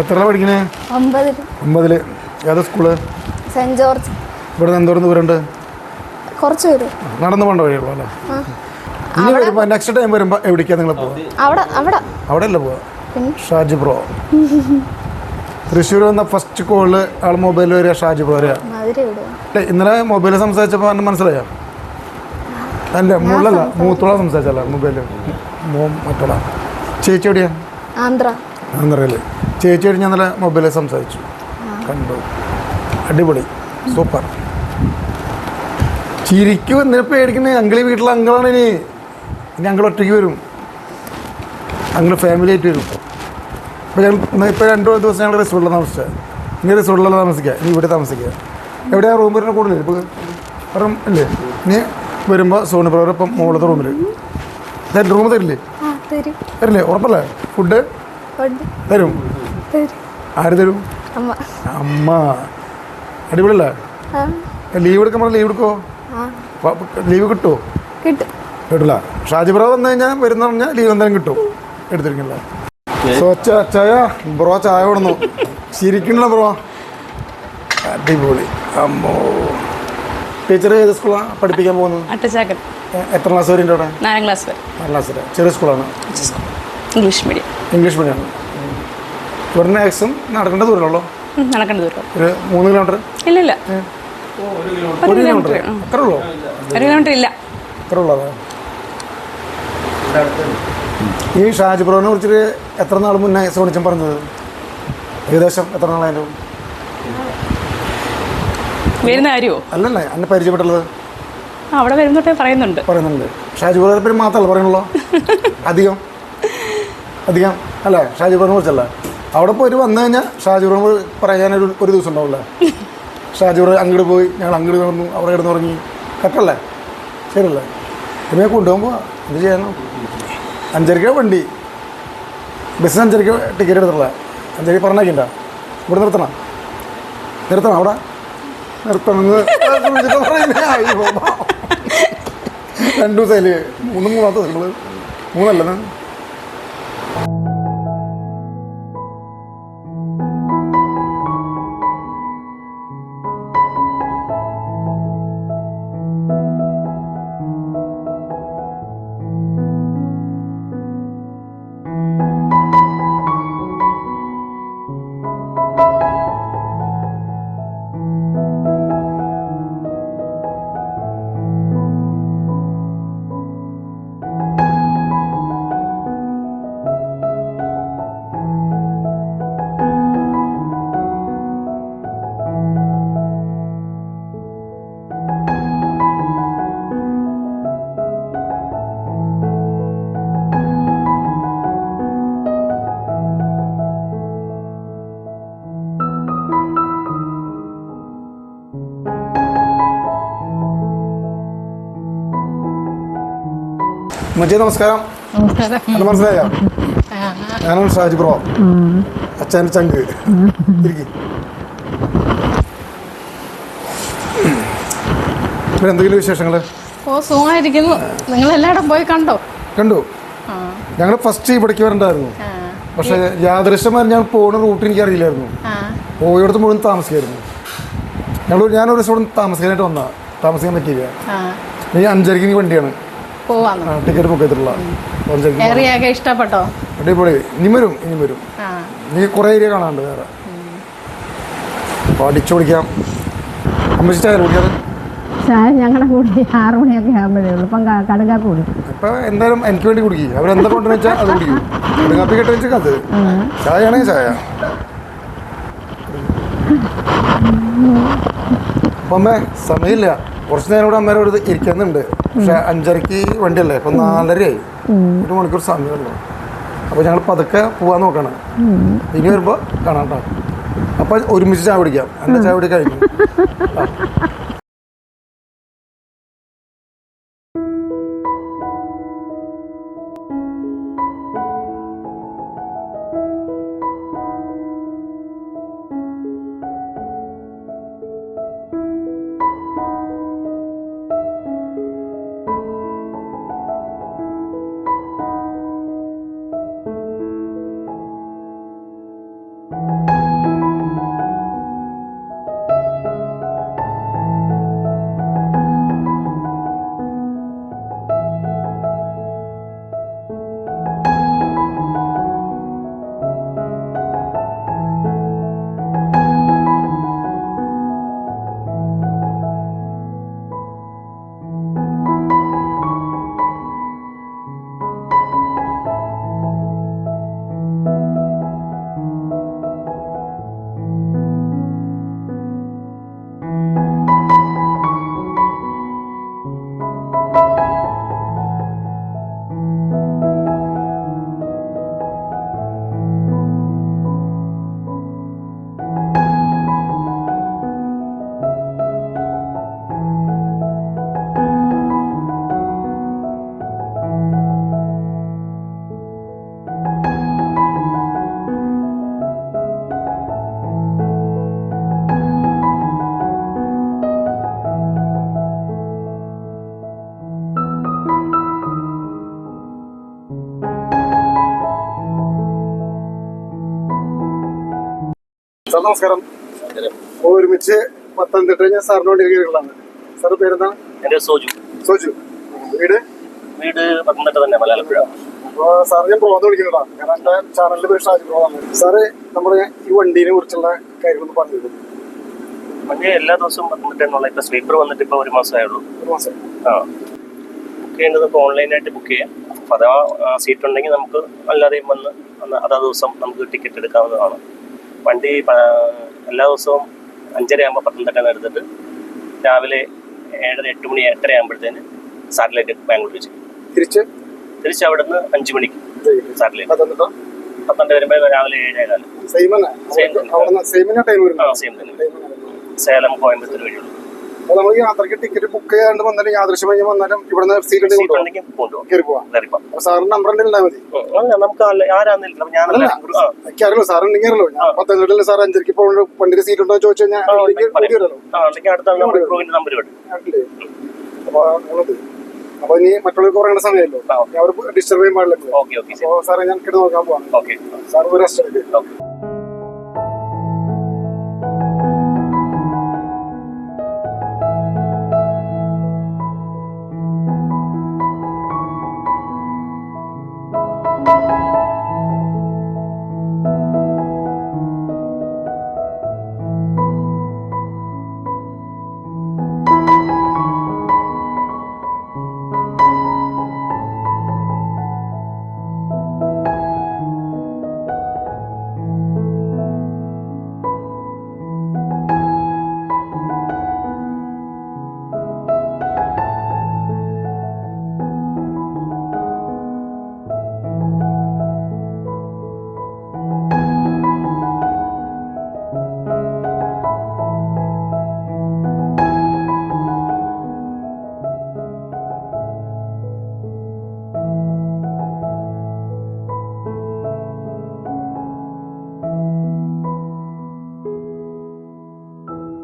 എത്രയാണ് പഠിക്കണേ? 9. ഏതാ സ്കൂള്? Saint George. ഇവിടെ നിന്ന് എന്തോരം ദൂരമുണ്ട്? കുറച്ച് പേര് നടന്നു പോകേണ്ട വഴിയുള്ളൂ അല്ലേ? ഇനി വരുമ്പോൾ നെക്സ്റ്റ് ടൈം വരുമ്പോൾ എവിടേക്കാണ് നിങ്ങൾ പോവുക? അവിടെ അല്ല പോവുക. ഷാജി ബ്രോ. തൃശ്ശൂർ വന്ന ഫസ്റ്റ് കോളിൽ ആൾ മൊബൈലിൽ വരിക ഷാജി ബ്രോ വരിക. ഇന്നലെ മൊബൈലിൽ സംസാരിച്ചപ്പോൾ എന്നെ മനസ്സിലായോ? എൻ്റെ മുള്ളല്ല മൂത്തോളം സംസാരിച്ചല്ല മൊബൈലിൽ. മറ്റുള്ള ചേച്ചി എവിടെയാ? ആന്ധ്രയിൽ. ചേച്ചിയോട് ഞാൻ ഇന്നലെ മൊബൈലിൽ സംസാരിച്ചു, കണ്ടു. അടിപൊളി, സൂപ്പർ. ചിരിക്കും. എന്തിനാ പേടിക്കുന്നത്? അങ്കിളി വീട്ടിലെ അങ്കിളാണ്. ഇനി അങ്കിൾ ഒറ്റയ്ക്ക് വരും. അങ്കിൾ ഫാമിലി ആയിട്ട് വരും. അപ്പോൾ ഞങ്ങൾ ഇപ്പോൾ 2 ദിവസം ഞങ്ങൾ റിസോർട്ടിലാണ് താമസിച്ചത്. ഇനി റിസോർട്ടിലല്ല താമസിക്കുക, ഇനി ഇവിടെ താമസിക്കുക. എവിടെയാണ് റൂം വരുന്ന കൂടുതൽ? ഇപ്പോൾ റൂം ഇല്ലേ? ഇനി വരുമ്പോൾ സോണി പ്രവർ ഇപ്പം മുകളിലത്തെ റൂമിൽ റൂം തരില്ലേ? തരില്ലേ? ഉറപ്പല്ലേ? ഫുഡ് തരും. ആര് തരും? അമ്മ. അടിപൊളിയല്ലേ? ലീവ് എടുക്കുമ്പോൾ ലീവ് എടുക്കുമോ? ലീവ് കിട്ടുമോ? കിട്ടില്ല. ഷാജി ബ്രോ വന്നു കഴിഞ്ഞാൽ വരുന്ന പറഞ്ഞാൽ ലീവ് എന്തായാലും കിട്ടും. എടുത്തിരിക്കില്ല. സോ ചായ ബ്രോ ചായ കൊടുന്നു. ശരിക്കണല്ലോ ബ്രോ. അടിപൊളി. അമ്മോ. ടീച്ചർ ഏത് സ്കൂളാണ് പഠിപ്പിക്കാൻ പോകുന്നത്? എത്ര ക്ലാസ് വരെ ഉണ്ട് അവിടെ? 4 ക്ലാസ് വരെ. 4 ക്ലാസ് വരെ. ചെറിയ സ്കൂളാണ്? English medium. ഇംഗ്ലീഷ് മീഡിയമാണ്. ഇവിടുന്ന് മാക്സിമം നടക്കേണ്ട ദൂരമുള്ളൂ? നടക്കേണ്ട ദൂരം ഒരു 3 കിലോമീറ്റർ? ഇല്ല. 1 കിലോമീറ്റർ? അത്ര ഉള്ളൂ? 1 കിലോമീറ്റർ ഇല്ല. അത്ര ഉള്ളൂ. ഈ ഷാജി ബ്രോനെ കുറിച്ചിട്ട് എത്ര നാൾ മുന്നേ സോണിച്ചൻ പറഞ്ഞത്? ഏകദേശം എത്ര നാളായാലും? വരുന്ന കാര്യമോ? അല്ലല്ലേ, എന്നെ പരിചയപ്പെട്ടുള്ളത് അവിടെ വരുന്നോട്ടേ പറയുന്നുണ്ട്. ഷാജി ബ്രോനെ പേര് മാത്രമല്ല പറയുന്നുള്ളൂ. അധികം അല്ലേ ഷാജി ബ്രോനെ കുറിച്ചല്ല. അവിടെ പോയി വന്നു കഴിഞ്ഞാൽ ഷാജി ബ്രോ പറയാനൊരു ദിവസം ഉണ്ടാവില്ല. ഷാജി ബ്രോ അങ്ങോട്ട് പോയി, ഞങ്ങൾ അങ്ങോട്ട് കിടന്നു, അവിടെ കിടന്ന് ഉറങ്ങി. കറക്റ്റല്ലേ? ശരിയല്ലേ? പിന്നെ കൊണ്ടുപോകുമ്പോൾ ഇത് ചെയ്യണം. 5:30 വണ്ടി. ബസ്സിന് 5:30 ടിക്കറ്റ് എടുത്തിട്ടില്ല. 5:30 പറഞ്ഞേക്കില്ല. ഇവിടെ നിർത്തണം അവിടെ നിർത്തണമെന്ന് 2 ദിവസമായില്ലേ? 3 ദിവസം 3 മജീദ് നമസ്കാരം. എന്നെ മനസ്സിലായോ? ഞാനാണ് ഷാജി ബ്രോ, അച്ഛൻ്റെ ചങ്ക്. എന്തെങ്കിലും വിശേഷങ്ങൾ? സുഖമായിരിക്കുന്നു. നിങ്ങൾ എല്ലായിടം പോയി കണ്ടു? ഞങ്ങൾ ഫസ്റ്റ് ഇവിടേക്ക് വരണ്ടായിരുന്നു. പക്ഷെ യാദൃശ്യമായി ഞാൻ പോകുന്ന റൂട്ട് എനിക്ക് അറിയില്ലായിരുന്നു. പോയിടത്ത് മുഴുവൻ താമസിക്കായിരുന്നു. ഞാനൊരു ദിവസം താമസിക്കാനായിട്ട് താമസിക്കാൻ പറ്റിയില്ല. ഈ 5:30 വണ്ടിയാണ്. ടിക്കറ്റ് ബുക്ക് ചെയ്തിട്ടുള്ള. ഇഷ്ടപ്പെട്ടോ? അടിപൊളി. ഇനി വരും. ഇനി കുറേ ഏരിയ കാണാനുണ്ട് വേറെ. അപ്പോൾ അടിച്ചു കുടിക്കാം. അമ്മച്ചി ചായ കുടിക്കാറ്? ചായ ഞങ്ങളുടെ കൂടി 6 മണിയൊക്കെ ആകുമ്പോഴേ ഉള്ളൂ. ഇപ്പം കടുങ്കാപ്പി കുടിക്കും. അപ്പം എന്തായാലും എനിക്ക് വേണ്ടി കുടിക്കും. അവരെന്താ കൊണ്ടുവന്ന് വെച്ചാൽ അത് കുടിക്കും. കടുങ്കാപ്പി കെട്ടി വെച്ചാൽ അത് ചായയാണെങ്കിൽ ചായ. അപ്പം അമ്മേ സമയമില്ല. കുറച്ച് നേരം കൂടെ അമ്മേരോട് ഇരിക്കുന്നുണ്ട്. പക്ഷെ 5:30 വണ്ടിയല്ലേ? ഇപ്പം 4:30 1 മണിക്കൂർ സമയമുള്ളൂ. അപ്പോൾ ഞങ്ങൾ പതുക്കെ പോകാൻ നോക്കണം. ഇനി വരുമ്പോൾ കാണാം കേട്ടോ. അപ്പം ഒരുമിച്ച് ചായ കുടിക്കാം. എൻ്റെ ചായ കുടി കഴിഞ്ഞു. സാർ നമസ്കാരം. ഒരുമിച്ച് പത്തനംതിട്ട ഞാൻ സാറിന് വേണ്ടി കയറിയുള്ളതാണ്. സാറ് പേരെന്താണ്? എൻ്റെ സോജു. സോജു. വീട് പത്തനംതിട്ട തന്നെ, മലയാളപ്പുഴ. അപ്പോൾ സാറ് ഞാൻ ബ്രോന്ന് വിളിക്കുന്നതാണ്. കാരണം എൻ്റെ ചാനലിൻ്റെ പേര് ഷാജി ബ്രോയാണ്. സാറ് നമ്മുടെ ഈ വണ്ടീനെ കുറിച്ചുള്ള കാര്യങ്ങളൊന്ന് പറഞ്ഞു. വണ്ടി എല്ലാ ദിവസവും പത്തനംതിട്ട എന്നുള്ള ഇപ്പൊ സ്ലീപ്പർ വന്നിട്ട് ഇപ്പൊ 1 മാസമേ ഉള്ളൂ. 1 മാസം. ബുക്ക് ചെയ്യേണ്ടത് ഇപ്പോൾ ഓൺലൈനായിട്ട് ബുക്ക് ചെയ്യാം. അപ്പോൾ അഥവാ സീറ്റ് ഉണ്ടെങ്കിൽ നമുക്ക് അല്ലാതെയും വന്ന് അതാ ദിവസം നമുക്ക് ടിക്കറ്റ് എടുക്കാവുന്നതാണ്. വണ്ടി എല്ലാ ദിവസവും 5:30 ആകുമ്പോൾ പത്തനംതിട്ട എടുത്തിട്ട് രാവിലെ 7:30 8 മണി 8:30 ആകുമ്പോഴത്തേന് സാറ്റലൈറ്റ് ബാംഗ്ലൂർ വെച്ച് തിരിച്ച് അവിടെ നിന്ന് 5 മണിക്ക് സാറ്റലൈറ്റ് പത്തനംതിട്ട വരുമ്പോൾ രാവിലെ 7:15. സെയിം തന്നെ. സേലം കോയമ്പത്തൂർ വഴിയുള്ളൂ. അപ്പോൾ നമ്മൾ യാത്രയ്ക്ക് ടിക്കറ്റ് ബുക്ക് ചെയ്യാണ്ട് വന്നാലും യാദൃശ്യമായി വന്നാലും ഇവിടുന്ന് സീറ്റ് ഉണ്ടെങ്കിൽ കയറി പോവാം. സാറിന് നമ്പർ ഉണ്ടായാൽ മതി. നമുക്ക് ആരാന്നില്ല, ഞാനല്ല. എനിക്കറിയല്ലോ സാർ ഉണ്ടെങ്കിലോ. ഞാൻ പത്തനംതിട്ടയിൽ സാർ 5:30 പോകുന്ന വണ്ടിയുടെ സീറ്റ് ഉണ്ടോ എന്ന് ചോദിച്ചു കഴിഞ്ഞാൽ അടുത്ത നമ്പർ വിടും. അപ്പൊ ഇനി മറ്റുള്ളവർക്ക് പറയേണ്ട സമയമല്ലോ, അവർ ഡിസ്റ്റർബ് ചെയ്യാൻ പാടില്ല. ഓക്കെ സാറേ ഞാൻ കിടന്ന് നോക്കാൻ പോവാം. ഓക്കെ സാർ ഒരു റെസ്റ്റ് എടുക്കും. Thank you.